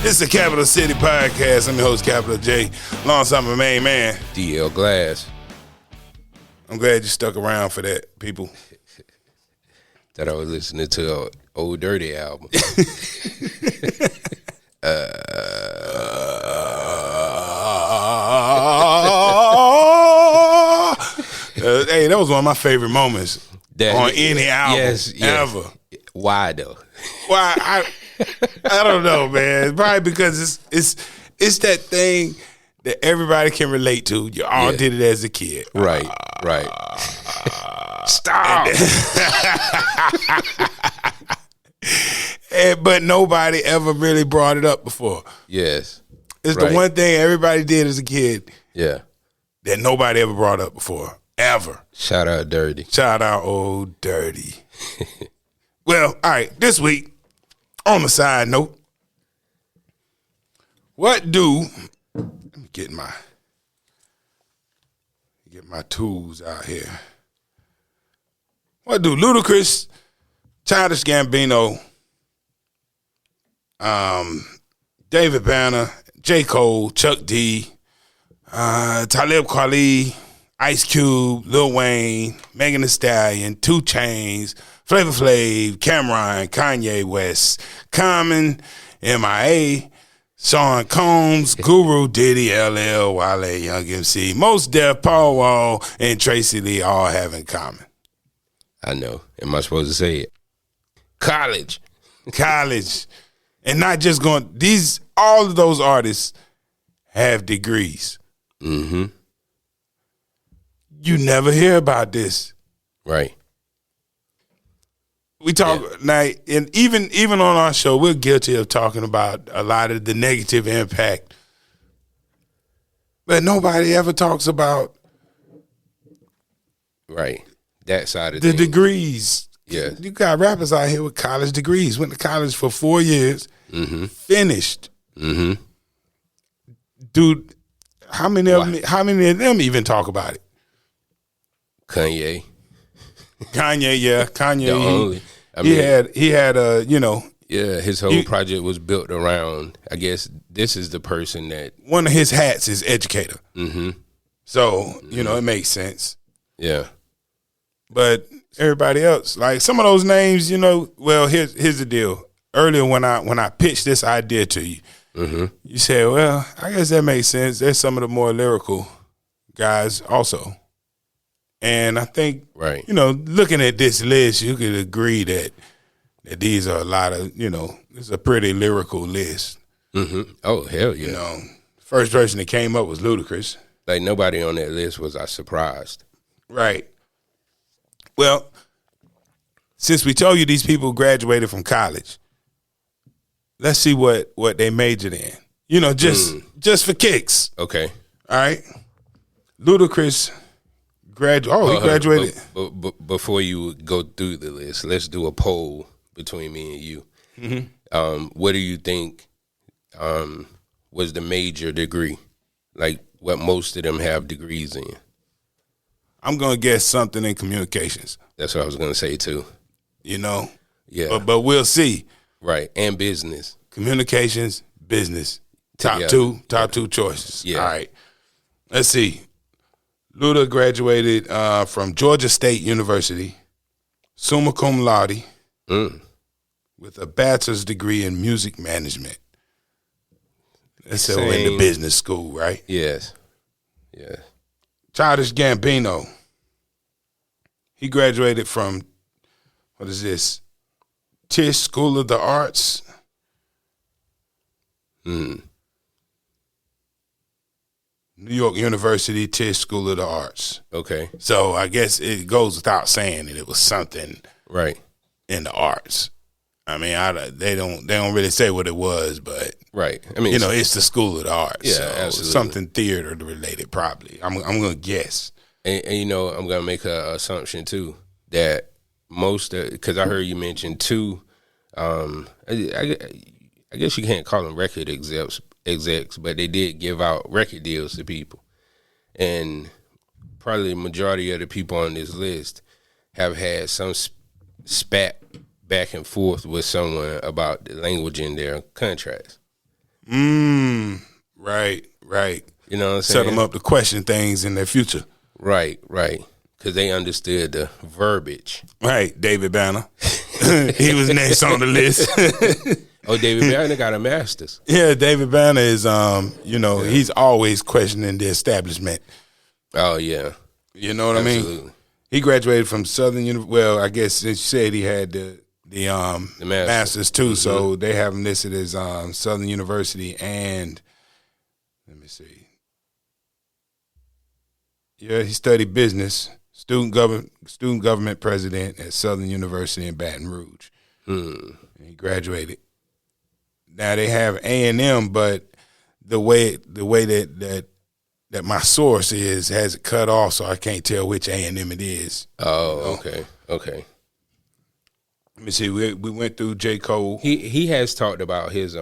It's the Capital City Podcast. I'm your host, Capital J, alongside my main man, DL Glass. I'm glad you stuck around for that, people. That I was listening to an Old Dirty album. Hey, that was one of my favorite moments on any album ever. Why though? Why? I don't know, man. Probably because it's that thing that everybody can relate to. You all did it as a kid. Right. Stop. But nobody ever really brought it up before. Yes. It's the one thing everybody did as a kid. Yeah. That nobody ever brought up before. Ever. Shout out Dirty. Shout out Old Dirty. Well, all right. This week, on the side note, let me get my tools out here. What do Ludacris, Childish Gambino, David Banner, J. Cole, Chuck D, Talib Kweli, Ice Cube, Lil Wayne, Megan Thee Stallion, 2 Chainz, Flavor Flav, Cameron, Kanye West, Common, MIA, Sean Combs, Guru, Diddy, LL, Wale, Young MC, Mos Def, Paul Wall, and Tracy Lee all have in common. I know. Am I supposed to say it? College. And not just all of those artists have degrees. Mm-hmm. You never hear about this. Right. We talk now, and even on our show, we're guilty of talking about a lot of the negative impact. But nobody ever talks about that side of the things. Degrees. Yeah. You got rappers out here with college degrees, went to college for 4 years, finished. Mm-hmm. Dude, how many of them even talk about it? Kanye, yeah. Kanye. He had his whole project was built around, I guess this is the person that one of his hats is educator. Mm-hmm. So, it makes sense. Yeah. But everybody else, like some of those names, well, here's the deal. Earlier when I pitched this idea to you, you said, well, I guess that makes sense. There's some of the more lyrical guys also. And I think, looking at this list, you could agree that these are a lot of, it's a pretty lyrical list. Mm-hmm. Oh, hell yeah. First person that came up was Ludacris. Like nobody on that list was I surprised. Right. Well, since we told you these people graduated from college, let's see what they majored in. Just for kicks. Okay. All right. Ludacris he graduated. But before you go through the list, let's do a poll between me and you. Mm-hmm. What do you think was the major degree? Like what most of them have degrees in? I'm going to guess something in communications. That's what I was going to say too. Yeah. But we'll see. Right. And business. Communications, business. Top two choices. Yeah. All right. Let's see. Luda graduated from Georgia State University, summa cum laude, with a bachelor's degree in music management. That's in the business school, right? Yes. Yeah. Childish Gambino. He graduated from, what is this? Tisch School of the Arts. New York University, Tisch School of the Arts. Okay. So I guess it goes without saying that it was something in the arts. I mean, they don't really say what it was, but I mean, it's the School of the Arts. Yeah, so absolutely. Something theater related, probably. I'm gonna guess. And I'm gonna make an assumption too that because I heard you mention 2. I guess you can't call them record execs, but they did give out record deals to people. And probably the majority of the people on this list have had some spat back and forth with someone about the language in their contracts. Right, right. You know what I'm saying? Set them up to question things in their future. Right. Because they understood the verbiage. Right, David Banner. He was next on the list. Oh, David Banner got a master's. Yeah, David Banner is, he's always questioning the establishment. Oh, yeah. You know what Absolutely. I mean? He graduated from Southern University. Well, I guess it said he had the master's too, mm-hmm. So they have him listed as Southern University and, let me see. Yeah, he studied business, student government president at Southern University in Baton Rouge. And he graduated. Now they have A&M, but the way that my source has it cut off, so I can't tell which A&M it is. Oh, okay. Let me see. We went through J. Cole. He has talked about his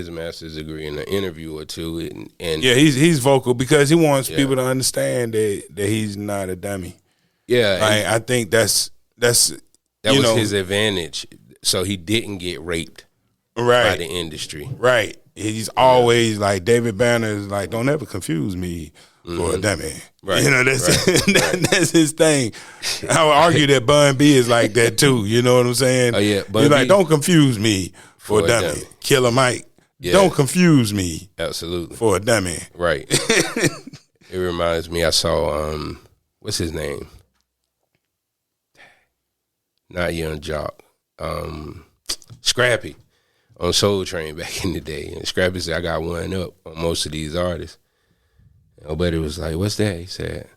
master's degree in an interview or two, and yeah, he's vocal because he wants people to understand that he's not a dummy. Yeah, I think that was his advantage. So he didn't get raped by the industry. Right. He's always like David Banner is like, don't ever confuse me for a dummy. Right. That's his thing. I would argue that Bun B is like that too. You know what I'm saying? Oh yeah. He's like, don't confuse me for a dummy. Killer Mike. Yeah. Don't confuse me. Absolutely. For a dummy. Right. It reminds me, I saw what's his name? Not Young Jock. Scrappy on Soul Train back in the day. And Scrappy said, I got one up on most of these artists. And nobody was like, what's that? He said,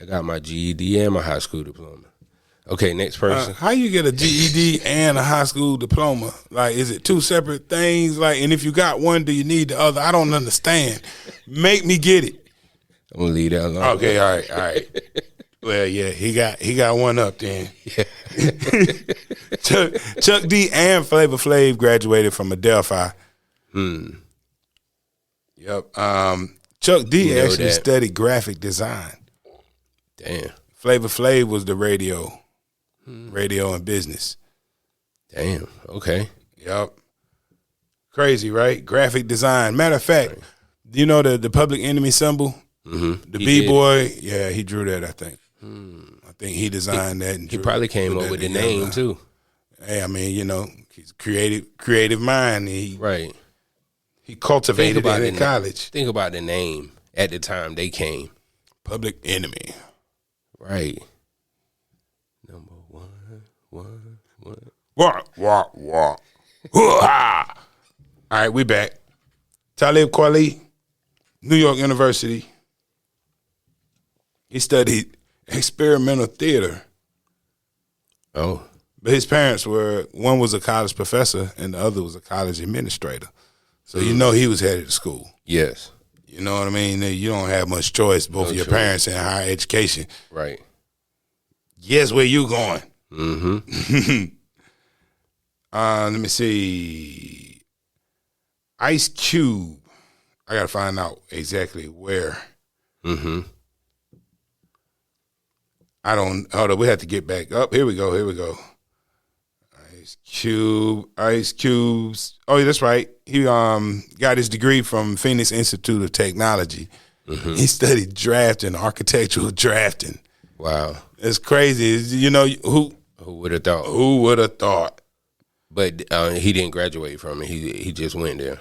I got my GED and my high school diploma. Okay, next person. How you get a GED and a high school diploma? Like, is it two separate things? Like, and if you got one, do you need the other? I don't understand. Make me get it. I'm gonna leave that alone. Okay, all right. Well, yeah, he got one up then. Yeah. Chuck D and Flavor Flav graduated from Adelphi. Yep. Chuck D actually studied graphic design. Damn. Flavor Flav was the radio and business. Damn. Okay. Yep. Crazy, right? Graphic design. Matter of fact, do you know the Public Enemy symbol? Mm-hmm. The B-boy, yeah, he drew that, I think. I think he designed that. And he probably came up with the name, too. Hey, I mean, he's a creative mind. He cultivated it in college. Think about the name at the time they came. Public Enemy. Right. Number one. Wah. All right, we back. Talib Kweli, New York University. He studied experimental theater. Oh. But his parents one was a college professor and the other was a college administrator. So he was headed to school. Yes. You know what I mean? You don't have much choice, both of your parents in higher education. Right. Guess where you going? Mm-hmm. Let me see. Ice Cube. I got to find out exactly where. Mm-hmm. Hold on, we have to get back up. Here we go. Ice Cube's. Oh, that's right. He got his degree from Phoenix Institute of Technology. Mm-hmm. He studied drafting, architectural drafting. Wow. It's crazy. Who would have thought? Who would have thought? But he didn't graduate from it. He just went there.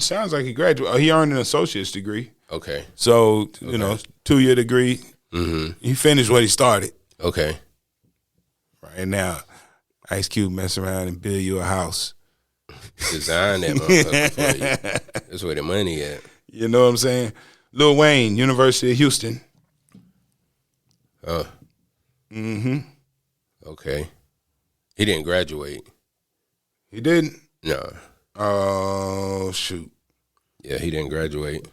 Sounds like he graduated. He earned an associate's degree. Okay. So, 2-year degree. Mm-hmm. He finished what he started. Okay. Right now, Ice Cube mess around and build you a house. Design that motherfucker for you. That's where the money at. You know what I'm saying? Lil Wayne, University of Houston. Mm-hmm. Okay. He didn't graduate. He didn't? No. Oh, shoot. Yeah, he didn't graduate.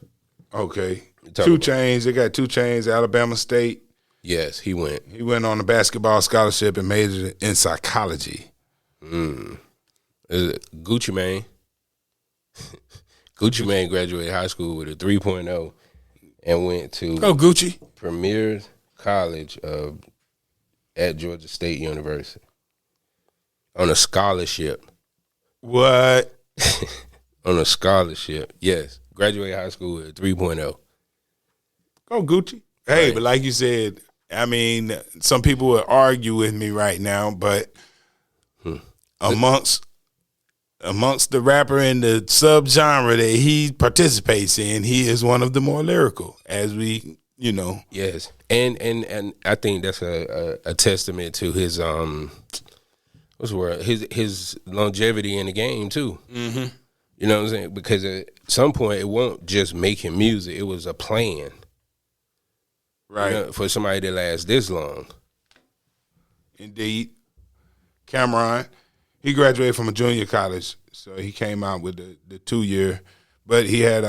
Okay. 2 Chainz. They got 2 Chainz, Alabama State. Yes, he went. He went on a basketball scholarship and majored in psychology. Gucci Mane. Gucci Mane graduated high school with a 3.0 and went to Gucci. Premier College at Georgia State University on a scholarship. What? On a scholarship, yes. Graduated high school with a 3.0. Go Gucci. Hey, but like you said, I mean, some people would argue with me right now, but amongst the rapper and the subgenre that he participates in, he is one of the more lyrical, as we, you know. Yes, and I think that's a testament to his what's the word? His longevity in the game too. Mm-hmm. You know what I'm saying? Because at some point, it won't just make him music; it was a plan. Right, you know, for somebody that lasts this long. Indeed. Cameron, he graduated from a junior college, so he came out with the 2-year, but he had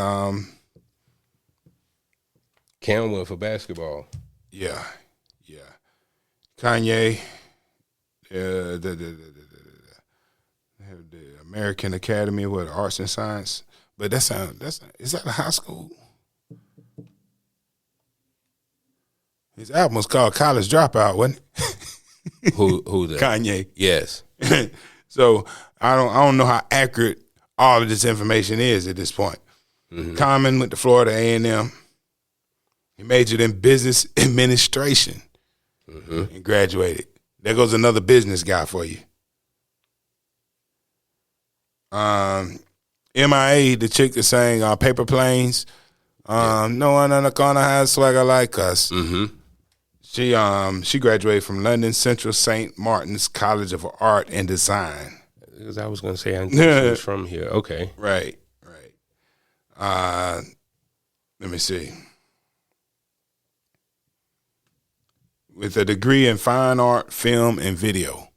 Cam went for basketball. Yeah. Kanye, the American Academy of Arts and Science, but is that a high school? His album was called College Dropout, wasn't it? Who that? Kanye. Yes. So I don't know how accurate all of this information is at this point. Mm-hmm. Common went to Florida A&M. He majored in business administration and graduated. There goes another business guy for you. MIA, the chick that sang Paper Planes. No one in the corner has swagger like us. Mm-hmm. She graduated from London Central St. Martin's College of Art and Design. Because I was going to say I think she was from here. Okay. Right. Let me see. With a degree in fine art, film, and video.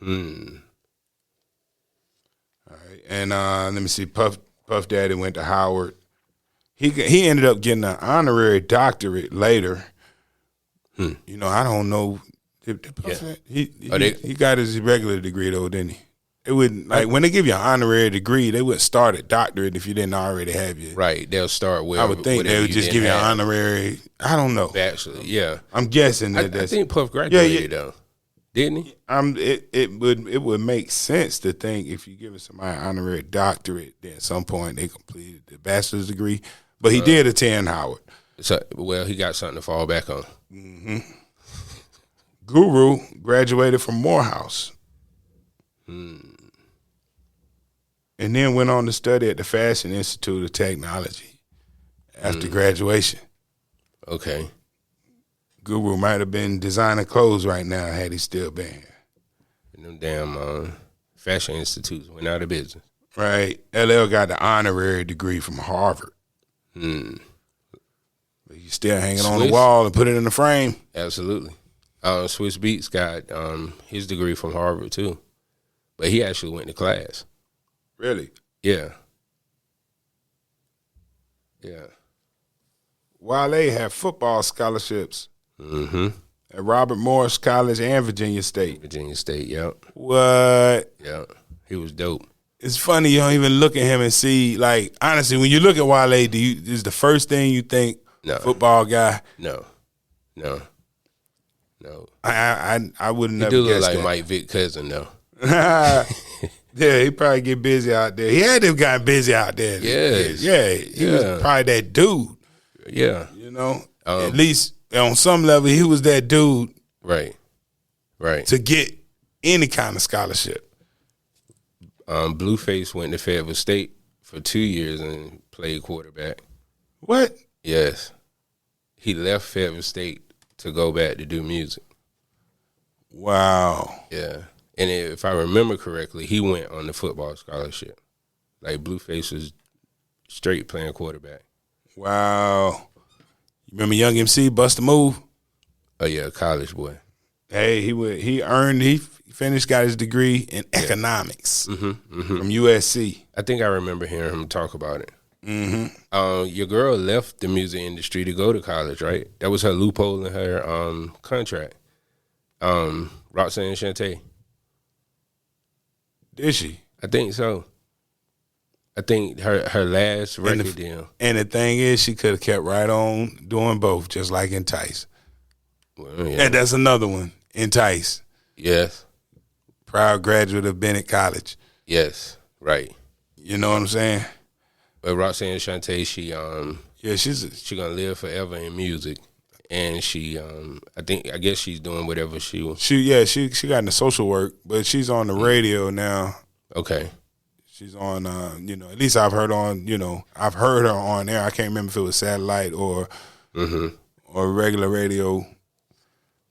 All right. And let me see. Puff Daddy went to Howard. He ended up getting an honorary doctorate later. You know, I don't know. He got his regular degree though, didn't he? It wouldn't when they give you an honorary degree, they wouldn't start at doctorate if you didn't already have your. Right, they'll start with. I would think they would just give you an honorary. I don't know. Bachelor, yeah. I'm guessing that. I think Puff graduated though, didn't he? It would make sense to think if you give somebody an honorary doctorate, then at some point they completed the bachelor's degree. But he did attend Howard. So, well, he got something to fall back on. Mm-hmm. Guru graduated from Morehouse. And then went on to study at the Fashion Institute of Technology after graduation. Okay. Guru might have been designing clothes right now had he still been here. And them damn Fashion Institutes went out of business. Right. LL got the honorary degree from Harvard. But he's still hanging on the wall and put it in the frame. Absolutely. Swiss Beats got his degree from Harvard too. But he actually went to class. Really? Yeah. Wale had football scholarships at Robert Morris College and Virginia State. Yep. What? Yep. He was dope. It's funny you don't even look at him and see, like, honestly, when you look at Wale, is the first thing you think football guy? No. I wouldn't he never do look guess like that. Mike Vick cousin though. Yeah, he probably get busy out there. He had to have gotten busy out there. Yes. Yeah, he was probably that dude. Yeah. You know, at least on some level, he was that dude. Right. To get any kind of scholarship. Blueface went to Fayetteville State for 2 years and played quarterback. What? Yes. He left Fayetteville State to go back to do music. Wow. Yeah. And if I remember correctly, he went on the football scholarship. Like Blueface was straight playing quarterback. Wow. You remember Young MC, Bust a Move? Oh yeah, college boy. Hey, he finished, got his degree in economics from USC. I think I remember hearing him talk about it. Your girl left the music industry to go to college, right? That was her loophole in her contract. Roxanne Shante. Did she? I think so. I think her last record deal. And the thing is, she could have kept right on doing both, just like Entice. Well, yeah. And that's another one, Entice. Yes. Proud graduate of Bennett College. Yes, right. You know what I'm saying? But Roxanne Shante, she gonna live forever in music, and she I guess she's doing whatever she got into social work, but she's on the radio now. Okay. She's on, at least I've heard her on there. I can't remember if it was satellite or regular radio,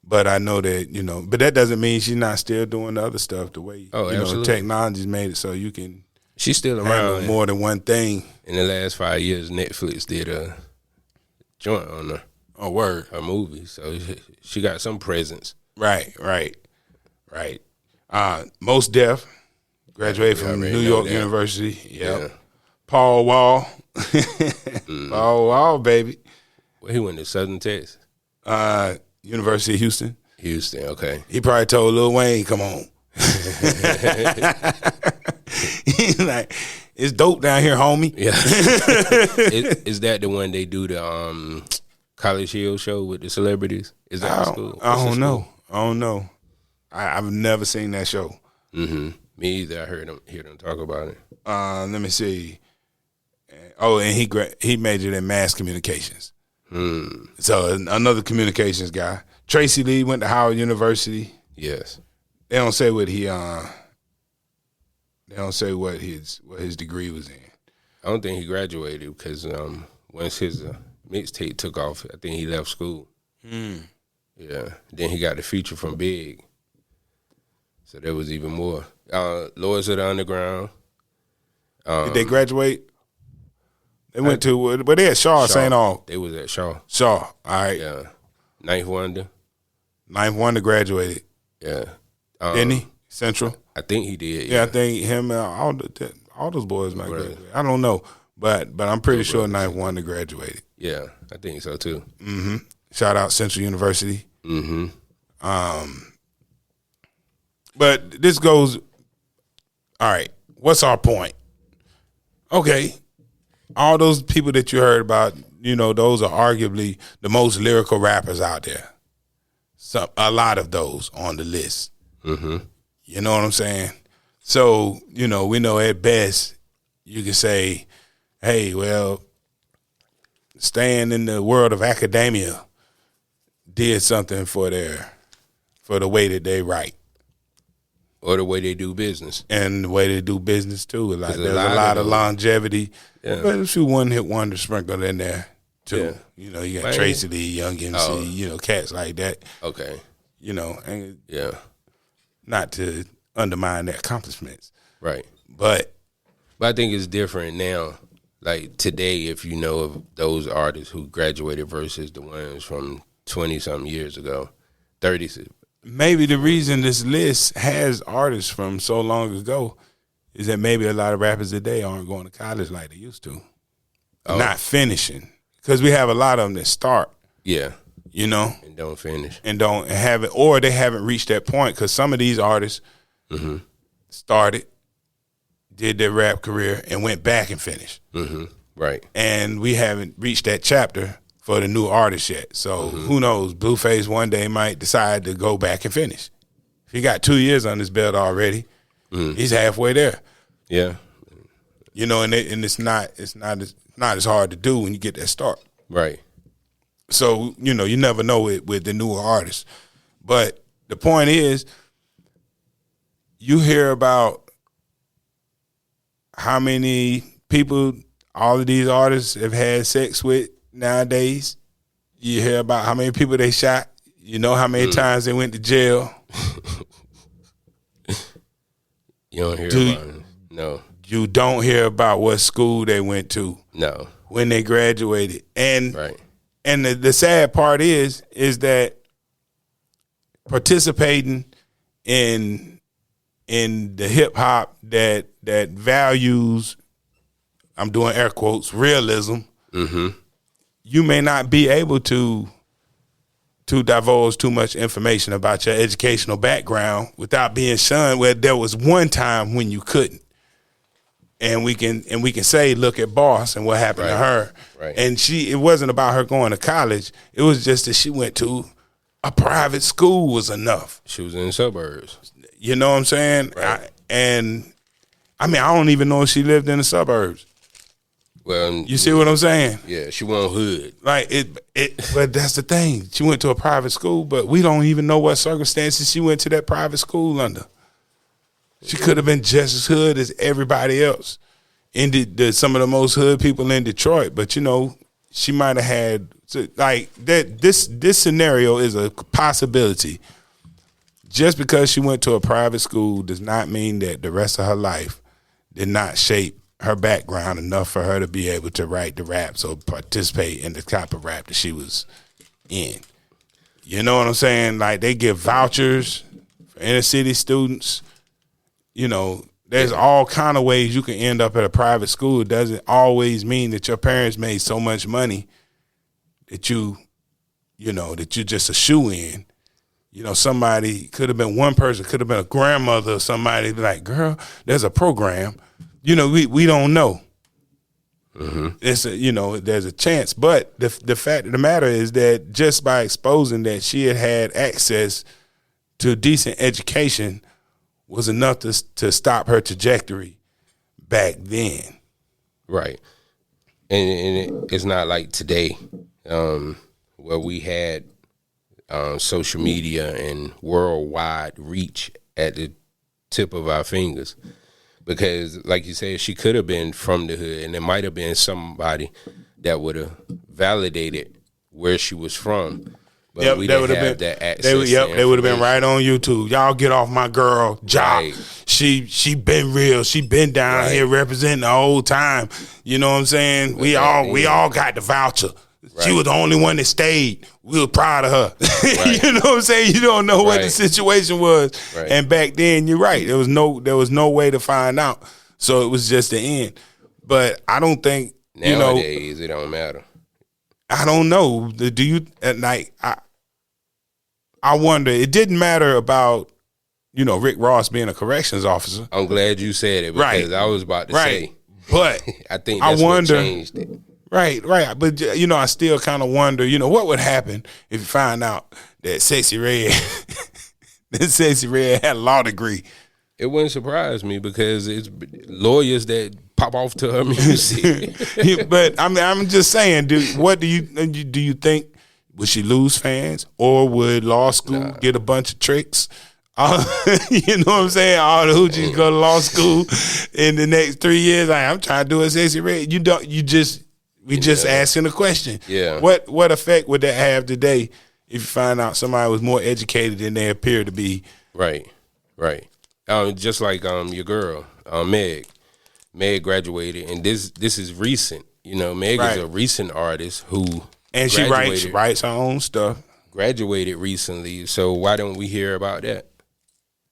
but I know that, but that doesn't mean she's not still doing the other stuff the way, technology's made it so you can. She's still around. More than one thing. In the last 5 years, Netflix did a joint on her. Oh, word. Her movie. So she got some presence. Right. Most Def. Graduated from New York University. Yep. Yeah. Paul Wall. Paul Wall, baby. Well, he went to Southern Texas. University of Houston. Houston, okay. He probably told Lil Wayne, come on. He's like, it's dope down here, homie. Yeah. Is that the one they do the College Hill show with the celebrities? Is that the school? I don't know. I've never seen that show. Mm-hmm. Me either. I hear them talk about it. Let me see. Oh, and he majored in mass communications. So another communications guy. Tracy Lee went to Howard University. Yes. They don't say what his degree was in. I don't think he graduated because once his mixtape took off, I think he left school. Yeah. Then he got the feature from Big. So there was even more. Lords of the Underground. Did they graduate? They went to, but they at Shaw. St. All. They was at Shaw. All right. Yeah. Ninth Wonder. Ninth Wonder graduated. Yeah. Didn't he? Central. I think he did. Yeah, I think him and all those boys might graduate. I don't know, but I'm pretty sure Ninth Wonder graduated. Yeah, I think so too. Mm-hmm. Shout out Central University. Mm-hmm. But this goes. All right. What's our point? Okay. All those people that you heard about, those are arguably the most lyrical rappers out there. A lot of those on the list. Mm-hmm. You know what I'm saying? So, we know at best you can say, hey, well, staying in the world of academia did something for the way that they write. Or the way they do business. And the way they do business, too. Like, there's a lot of longevity. Yeah. But a few one-hit wonders sprinkled in there, too. Yeah. You got Tracy Lee, Young MC, cats like that. Okay. And yeah. Not to undermine their accomplishments. Right. But I think it's different now. Like, today, if you know of those artists who graduated versus the ones from 20-something years ago, 30s. Maybe the reason this list has artists from so long ago is that maybe a lot of rappers today aren't going to college like they used to. Not finishing. Because we have a lot of them that start. Yeah. And don't finish. And don't have it, or they haven't reached that point because some of these artists started, did their rap career, and went back and finished. Mm-hmm. Right. And we haven't reached that chapter for the new artists yet. So who knows? Blueface one day might decide to go back and finish. If he got 2 years on his belt already, he's halfway there. Yeah. And it's not as hard to do when you get that start. Right. So, you never know it with the newer artists. But the point is, you hear about how many people all of these artists have had sex with nowadays. You hear about how many people they shot. You know how many times they went to jail. You don't hear about it. No. You don't hear about what school they went to. No. When they graduated. And right. And the sad part is that participating in the hip hop that values, I'm doing air quotes, realism, you may not be able to divulge too much information about your educational background without being shunned. Where there was one time when you couldn't. And we can say, look at Boss and what happened to her. Right. And it wasn't about her going to college. It was just that she went to a private school was enough. She was in the suburbs. You know what I'm saying? Right. And I mean, I don't even know if she lived in the suburbs. Well, you see what I'm saying? Yeah, she went hood. Like but that's the thing. She went to a private school, but we don't even know what circumstances she went to that private school under. She could have been just as hood as everybody else. In some of the most hood people in Detroit, but she might have had like that. This scenario is a possibility. Just because she went to a private school does not mean that the rest of her life did not shape her background enough for her to be able to write the raps or participate in the type of rap that she was in. You know what I'm saying? Like, they give vouchers for inner city students. There's all kind of ways you can end up at a private school. It doesn't always mean that your parents made so much money that you're just a shoe-in. Somebody could have been one person, could have been a grandmother or somebody be like, girl, there's a program. We don't know. Mm-hmm. There's a chance. But the fact of the matter is that just by exposing that she had access to a decent education was enough to stop her trajectory back then. Right. And it's not like today where we had social media and worldwide reach at the tip of our fingers. Because, like you said, she could have been from the hood, and it might have been somebody that would have validated where she was from. But we didn't have that access. They would have been right on YouTube. Y'all get off my girl, Ja. Right. She been real. She been down here representing the whole time. You know what I'm saying? We all got the voucher. Right. She was the only one that stayed. We were proud of her. Right. You know what I'm saying? You don't know what the situation was. Right. And back then, you're right. There was no way to find out. So it was just the end. But I don't think nowadays it don't matter. I don't know. Do you at night? I wonder. It didn't matter about Rick Ross being a corrections officer. I'm glad you said it because I was about to say. But I think that's what changed it. Right. But I still kind of wonder. What would happen if you find out that Sexy Red, had a law degree. It wouldn't surprise me because it's lawyers that pop off to her music. But I'm just saying, do you think, would she lose fans, or would law school get a bunch of tricks? You know what I'm saying? All the hoochies go to law school in the next 3 years. I'm trying to do a Sexy Red. We just asking a question. Yeah. What effect would that have today if you find out somebody was more educated than they appear to be? Right. Just like your girl, Meg. Meg graduated, and this is recent. Meg is a recent artist and she writes her own stuff. Graduated recently, so why don't we hear about that?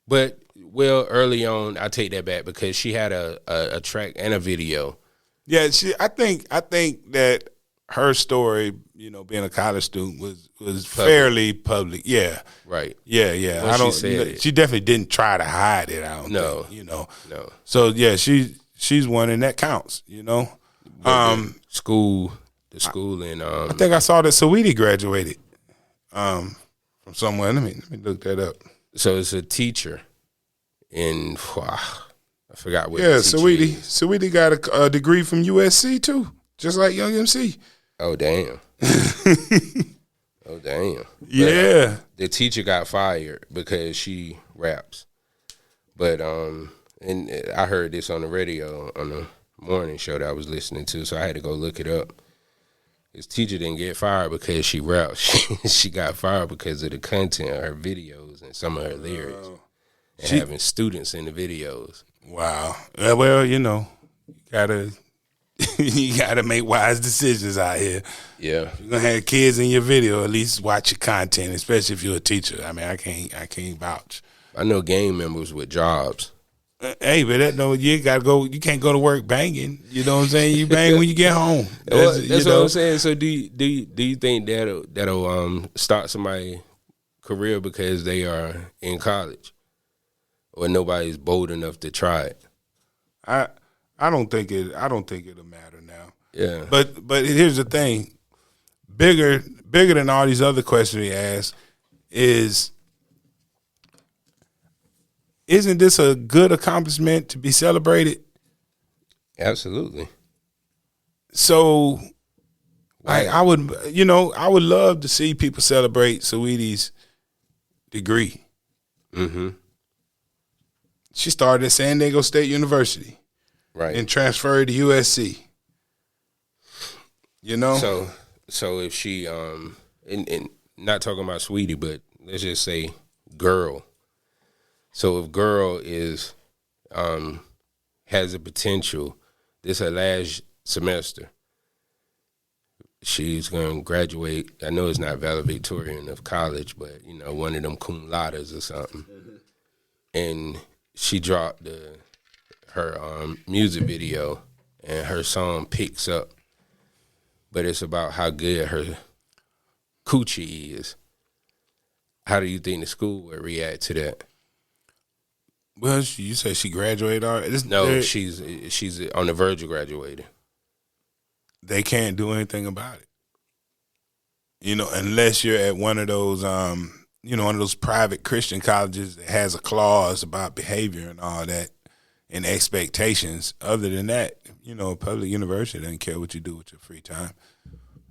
But early on, I take that back because she had a track and a video. Yeah, I think that her story, being a college student, was fairly public. Yeah, right. Yeah. She definitely didn't try to hide it. I don't think. No. So yeah, she's one, and that counts. The school and I think I saw that Saweetie graduated from somewhere. Let me look that up. So it's a teacher in. I forgot what. Yeah, Saweetie got a degree from USC too, just like Young MC. Oh damn! Yeah, the teacher got fired because she raps. But and I heard this on the radio on the morning show that I was listening to, so I had to go look it up. His teacher didn't get fired because she raps. She got fired because of the content of her videos and some of her lyrics, and having students in the videos. Wow. Well, you gotta make wise decisions out here. Yeah. If you're gonna have kids in your video, at least watch your content, especially if you're a teacher. I mean, I can't vouch. I know gang members with jobs. Hey, but you gotta go. You can't go to work banging. You know what I'm saying? You bang when you get home. That's what I'm saying. So do you think that'll start somebody's career because they are in college? Or nobody's bold enough to try it. I don't think it'll matter now. Yeah. But here's the thing. Bigger than all these other questions we ask is isn't this a good accomplishment to be celebrated? Absolutely. So, I would love to see people celebrate Saweetie's degree. Mm-hmm. She started at San Diego State University, right, and transferred to USC. You know, so if she and not talking about Sweetie, but let's just say girl. So if girl is has a potential, this her last semester. She's going to graduate. I know it's not valedictorian of college, but, one of them cum laudes or something. Mm-hmm. And she dropped her music video, and her song picks up. But it's about how good her coochie is. How do you think the school would react to that? Well, you said she graduated already? No, she's on the verge of graduating. They can't do anything about it. Unless you're at one of those, one of those private Christian colleges that has a clause about behavior and all that and expectations. Other than that, a public university doesn't care what you do with your free time.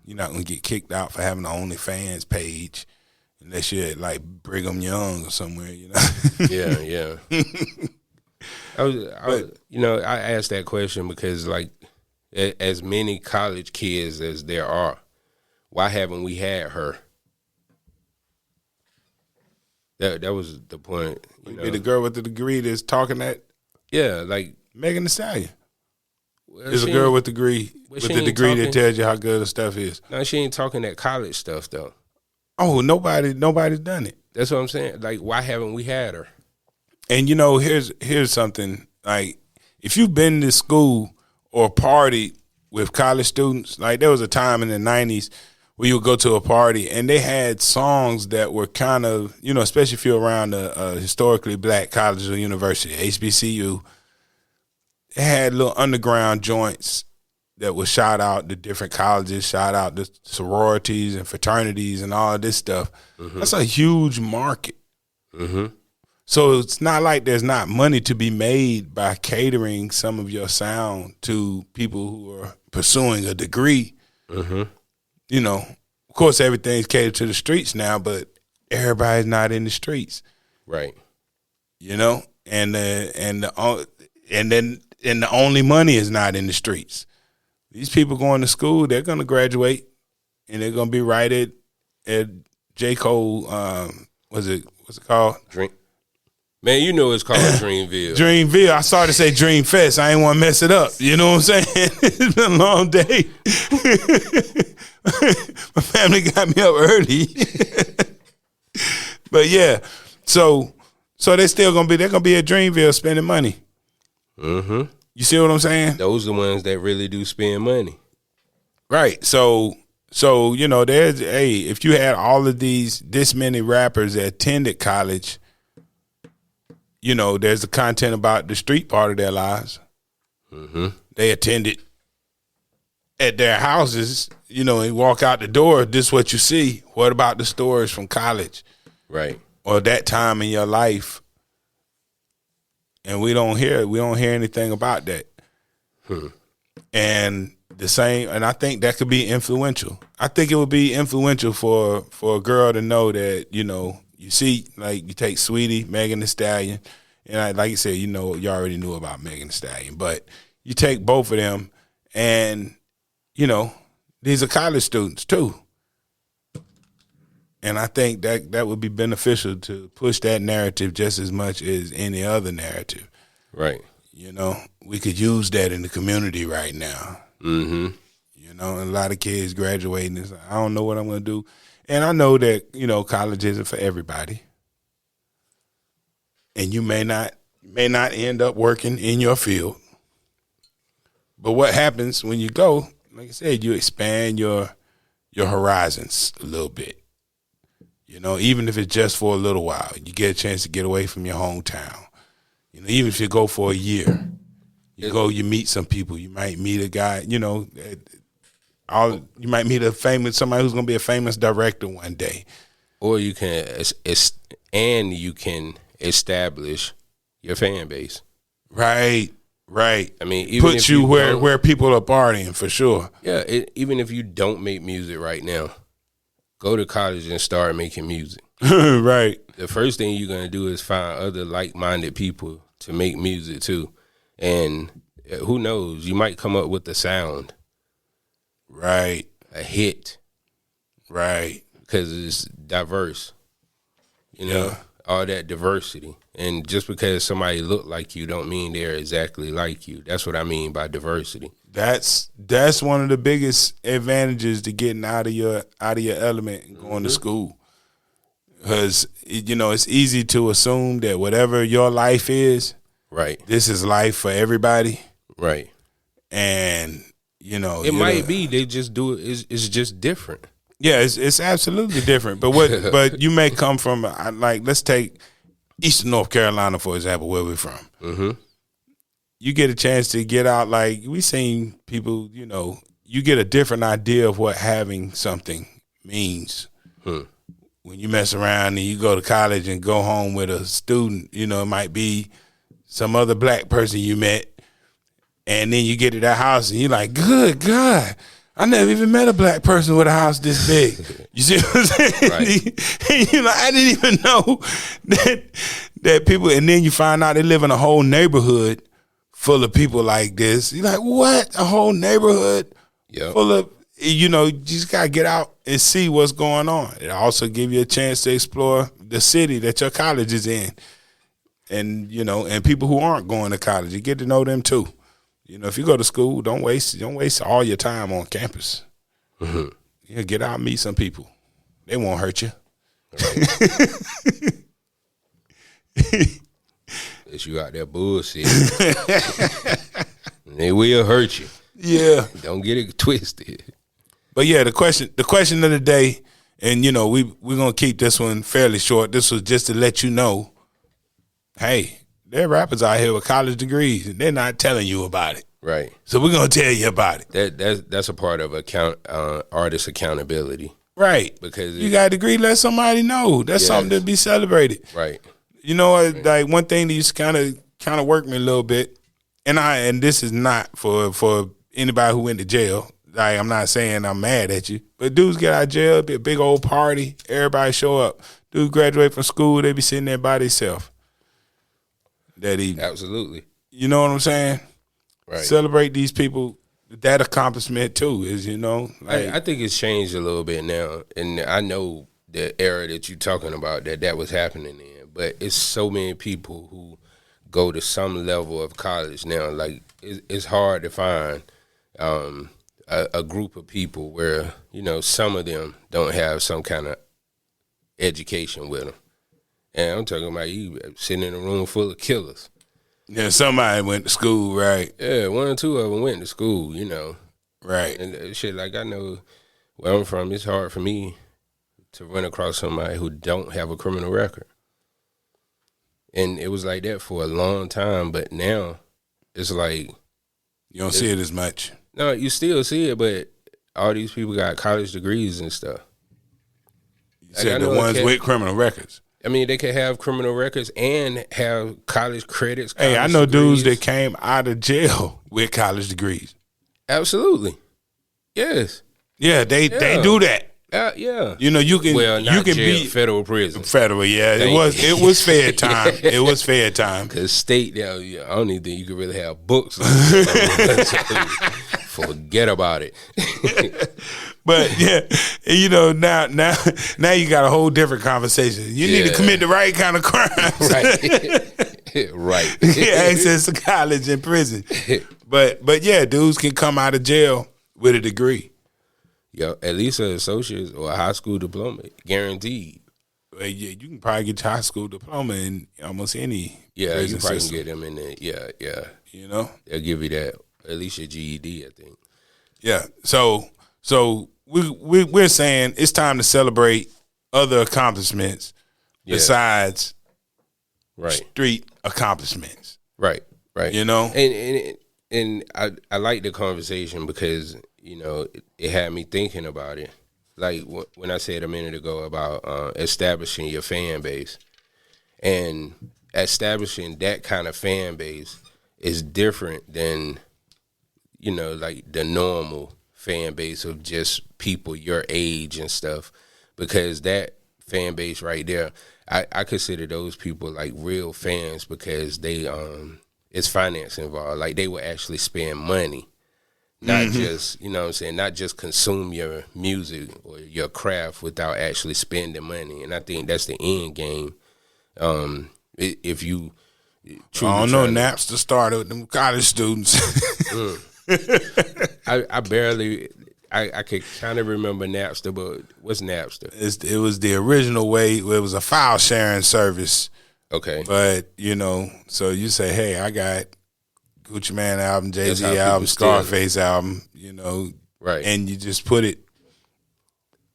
You're not going to get kicked out for having an OnlyFans page unless you're at, like, Brigham Young or somewhere, Yeah. I asked that question because, like, as many college kids as there are, why haven't we had her? That was the point. The girl with the degree that's talking that? Yeah, like Megan Thee Stallion. There's a girl with the degree that tells you how good the stuff is. No, she ain't talking that college stuff though. Oh, nobody's done it. That's what I'm saying. Like, why haven't we had her? And here's something. Like, if you've been to school or partied with college students, like there was a time in the 90s where you would go to a party and they had songs that were kind of, especially if you're around a historically black college or university, HBCU, they had little underground joints that would shout out the different colleges, shout out the sororities and fraternities and all of this stuff. Mm-hmm. That's a huge market. Mm-hmm. So it's not like there's not money to be made by catering some of your sound to people who are pursuing a degree. Mm-hmm. Of course, everything's catered to the streets now, but everybody's not in the streets, right? And the only money is not in the streets. These people going to school, they're going to graduate, and they're going to be right at J. Cole. What's it called? Dream. Man, it's called Dreamville. Dreamville. I started to say Dream Fest. I ain't want to mess it up. You know what I'm saying? It's been a long day. My family got me up early. But yeah, so they're still gonna be at Dreamville spending money. Mm-hmm. You see what I'm saying? Those are the ones that really do spend money. Right. So there's if you had all of this many rappers that attended college, there's the content about the street part of their lives. Mm-hmm. They attended at their houses, and walk out the door, this is what you see. What about the stories from college? Right. Or that time in your life? And we don't hear anything about that. And the same, and I think that could be influential. I think it would be influential for a girl to know that, you see, like, you take Sweetie, Megan Thee Stallion, and like you said, you already knew about Megan Thee Stallion, but you take both of them, and these are college students too, and I think that would be beneficial to push that narrative just as much as any other narrative. Right. We could use that in the community right now. Mm-hmm. And a lot of kids graduating is like, I don't know what I'm going to do. And I know that, college isn't for everybody. And you may not end up working in your field. But what happens when you go, like I said, you expand your horizons a little bit. Even if it's just for a little while, you get a chance to get away from your hometown. Even if you go for a year, you meet some people. You might meet a guy, you might meet somebody who's going to be a famous director one day. Or you can establish your fan base. Right. I mean, even put you where people are partying for sure. Yeah, even if you don't make music right now, go to college and start making music. Right. The first thing you're gonna do is find other like-minded people to make music too, and who knows, you might come up with a sound, right, a hit, right, because it's diverse. You know, all that diversity. And just because somebody look like you don't mean they're exactly like you. That's what I mean by diversity. That's one of the biggest advantages to getting out of your element and going to school. Because, you know, it's easy to assume that whatever your life is, right, this is life for everybody. Right. And, you know, it might be they just do it. It's just different. Yeah, it's absolutely different. But but you may come from, like, let's take Eastern North Carolina, for example, where we're from. Mm-hmm. You get a chance to get out, like, we seen people, you know, you get a different idea of what having something means. When you mess around and you go to college and go home with a student, you know, it might be some other black person you met, and then you get to that house and you're like, good God, I never even met a black person with a house this big. You see what I'm saying? Right. You know, I didn't even know that people, and then you find out they live in a whole neighborhood full of people like this. You're like, what? A whole neighborhood full of, you know, you just got to get out and see what's going on. It also give you a chance to explore the city that your college is in. And, you know, and people who aren't going to college, you get to know them too. You know, if you go to school, don't waste all your time on campus. Mm-hmm. You get out and meet some people. They won't hurt you. Right. Unless you out there bullshit. They will hurt you. Yeah. Don't get it twisted. But yeah, the question of the day, and you know, we're gonna keep this one fairly short. This was just to let you know, hey, there are rappers out here with college degrees, and they're not telling you about it. Right. So we're gonna tell you about it. That's a part of artist accountability. Right. Because you got a degree, let somebody know. That's something to be celebrated. Right. You know, like one thing that used to kind of work me a little bit, and this is not for anybody who went to jail. Like, I'm not saying I'm mad at you, but dudes get out of jail, be a big old party, everybody show up. Dudes graduate from school, they be sitting there by themselves that evening. Absolutely. You know what I'm saying? Right. Celebrate these people. That accomplishment too is, you know. Like, I think it's changed a little bit now, and I know the era that you're talking about that was happening in, but it's so many people who go to some level of college now. Like, it's hard to find a group of people where, you know, some of them don't have some kind of education with them. And I'm talking about you sitting in a room full of killers. Yeah, somebody went to school, right? Yeah, one or two of them went to school, you know. Right. And shit, like, I know where I'm from, it's hard for me to run across somebody who don't have a criminal record. And it was like that for a long time, but now it's like... You don't see it as much. No, you still see it, but all these people got college degrees and stuff. You said the ones with criminal records. I mean, they could have criminal records and have college credits. Hey, I know dudes that came out of jail with college degrees. Absolutely. Yes. Yeah, they do that. Yeah. You know, you can be federal prison. Federal, yeah. It was fair time. It was fair time. Because state now, I don't even think you could really have books. Forget about it. But yeah, you know, now you got a whole different conversation. You need to commit the right kind of crimes. Right. Right. Access to college and prison. But yeah, dudes can come out of jail with a degree. Yeah, at least an associate's or a high school diploma, guaranteed. Well, yeah, you can probably get your high school diploma in almost any. Yeah, you probably system. can get them in there. Yeah. You know, they'll give you that, at least your GED, I think. Yeah. So we're saying it's time to celebrate other accomplishments besides street accomplishments. Right. You know, and I like the conversation because, you know, it had me thinking about it. Like when I said a minute ago about establishing your fan base. And establishing that kind of fan base is different than, like the normal fan base of just people your age and stuff, because that fan base right there, I consider those people like real fans, because they it's finance involved. Like they will actually spend money, not just, what I'm saying, not just consume your music or your craft without actually spending money. And I think that's the end game. If you truly, I don't know, Napster started with them college students. I could kind of remember Napster, but what's Napster? It was the original way. It was a file sharing service. Okay. But, so you say, hey, I got Gucci Mane album, Jay-Z album, Scarface album, right. And you just put it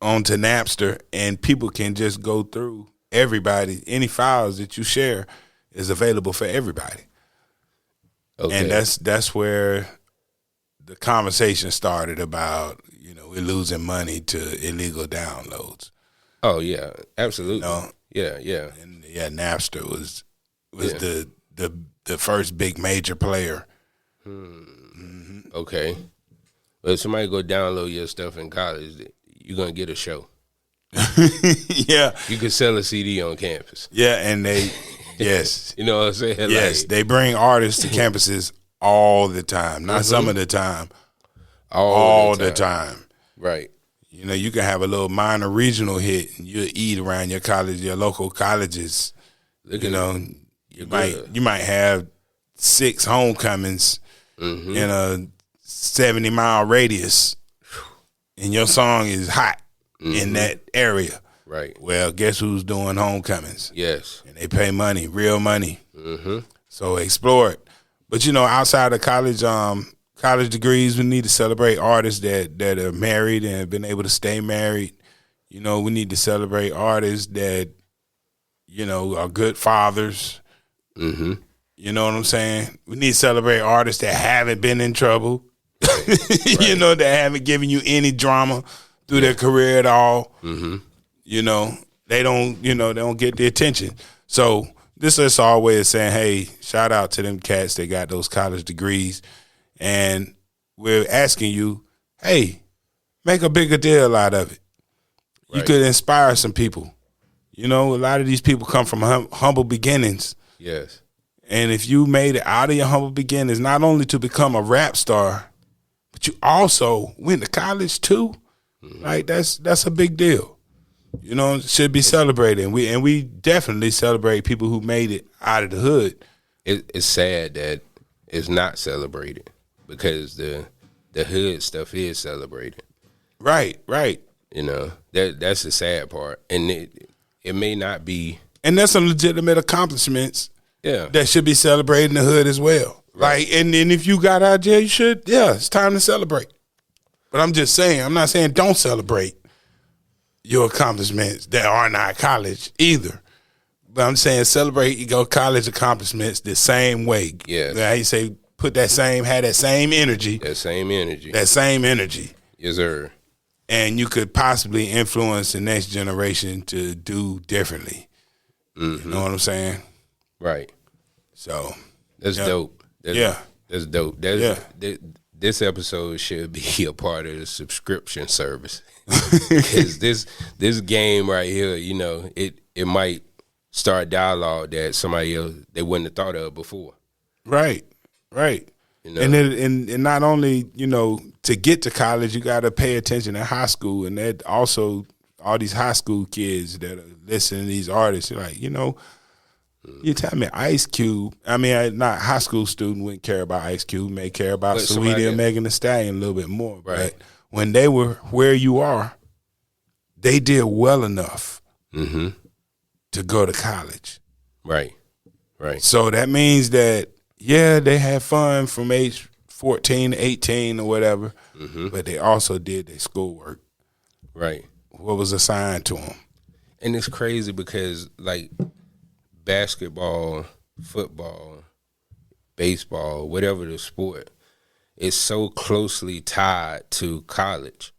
onto Napster, and people can just go through everybody. Any files that you share is available for everybody. Okay. And that's where the conversation started about, we're losing money to illegal downloads. Oh yeah, absolutely. Yeah. And Napster was the first big major player. Mm-hmm. Okay. Well, if somebody go download your stuff in college, you're gonna get a show. Yeah. You can sell a CD on campus. Yeah, and yes. You know what I'm saying? Yes, they bring artists to campuses all the time. Not some of the time. All the time. Right. You can have a little minor regional hit, and you'll eat around your college, your local colleges. You might have 6 homecomings in a 70-mile radius, and your song is hot in that area. Right. Well, guess who's doing homecomings? Yes. And they pay money, real money. So explore it. But outside of college, college degrees, we need to celebrate artists that are married and have been able to stay married. We need to celebrate artists that, are good fathers. You know what I'm saying? We need to celebrate artists that haven't been in trouble. Right. That haven't given you any drama through their career at all. They don't get the attention. So this is our way of saying, hey, shout out to them cats that got those college degrees. And we're asking you, hey, make a bigger deal out of it. Right. You could inspire some people. A lot of these people come from humble beginnings. Yes. And if you made it out of your humble beginnings, not only to become a rap star, but you also went to college too, like that's a big deal. It should be celebrated. And we definitely celebrate people who made it out of the hood. It's sad that it's not celebrated, because the hood stuff is celebrated. Right. That's the sad part. And it may not be. And there's some legitimate accomplishments that should be celebrated in the hood as well. Right. And if you got out of jail, you should, it's time to celebrate. But I'm just saying, I'm not saying don't celebrate your accomplishments that are not college either. But I'm saying celebrate your college accomplishments the same way. Yeah. How you say, have that same energy. That same energy. Yes, sir. And you could possibly influence the next generation to do differently. You know what I'm saying? Right. So that's dope. That's dope. This episode should be a part of the subscription service, because this game right here, it might start dialogue that somebody else they wouldn't have thought of before. Right. And not only to get to college, you got to pay attention in high school, and that also all these high school kids that are listening to these artists, you're like, you tell me Ice Cube. I mean, not high school student wouldn't care about Ice Cube, may care about Saweetie and Megan Thee Stallion a little bit more. Right. But when they were where you are, they did well enough to go to college. Right. So that means that, they had fun from age 14 to 18 or whatever, but they also did their schoolwork. Right. What was assigned to them. And it's crazy because, like, basketball, football, baseball, whatever the sport, is so closely tied to college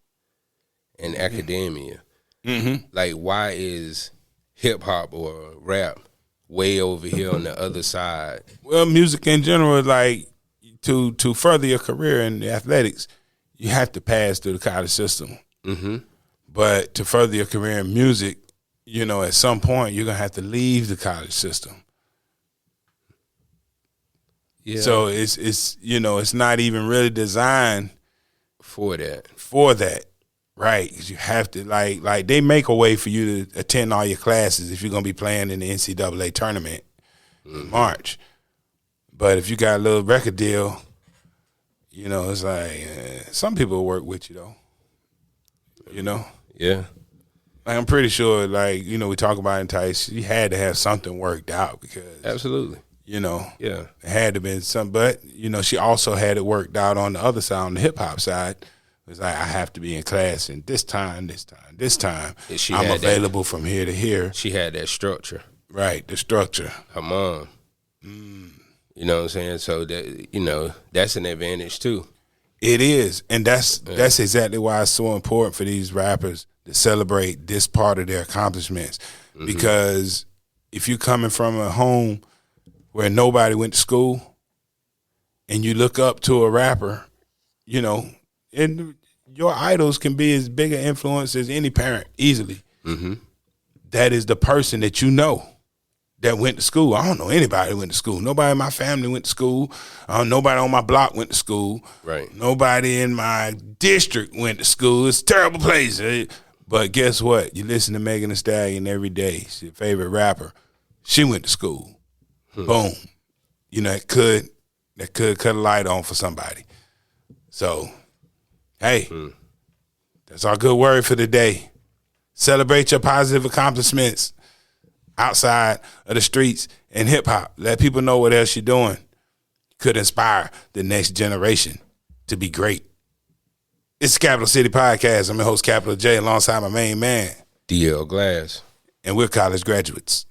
and academia. Like, why is hip hop or rap way over here on the other side. Well, music in general, like to further your career in athletics, you have to pass through the college system. Mm-hmm. But to further your career in music, you know, at some point you're gonna have to leave the college system. Yeah. So it's you know, it's not even really designed for that. Right, because you have to like they make a way for you to attend all your classes if you're gonna be playing in the NCAA tournament in March. But if you got a little record deal, you know, it's like some people will work with you though. You know, yeah. Like I'm pretty sure, like you know, we talk about in Tice, you had to have something worked out because absolutely, you know, yeah, it had to been some. But you know, she also had it worked out on the other side, on the hip hop side. It's like I have to be in class and this time. I'm available from here to here. She had that structure. Right, the structure. Her mom. You know what I'm saying? So that you know, that's an advantage too. It is. And that's exactly why it's so important for these rappers to celebrate this part of their accomplishments. Mm-hmm. Because if you're coming from a home where nobody went to school and you look up to a rapper, you know, and your idols can be as big an influence as any parent easily. Mm-hmm. That is the person that you know that went to school. I don't know anybody that went to school. Nobody in my family went to school. Nobody on my block went to school. Right. Nobody in my district went to school. It's a terrible place. But guess what? You listen to Megan Thee Stallion every day. She's your favorite rapper. She went to school. Boom. You know, that could cut a light on for somebody. So, hey, that's our good word for the day. Celebrate your positive accomplishments outside of the streets and hip hop. Let people know what else you're doing. Could inspire the next generation to be great. It's the Capital City Podcast. I'm your host, Capital J, alongside my main man, DL Glass. And we're college graduates.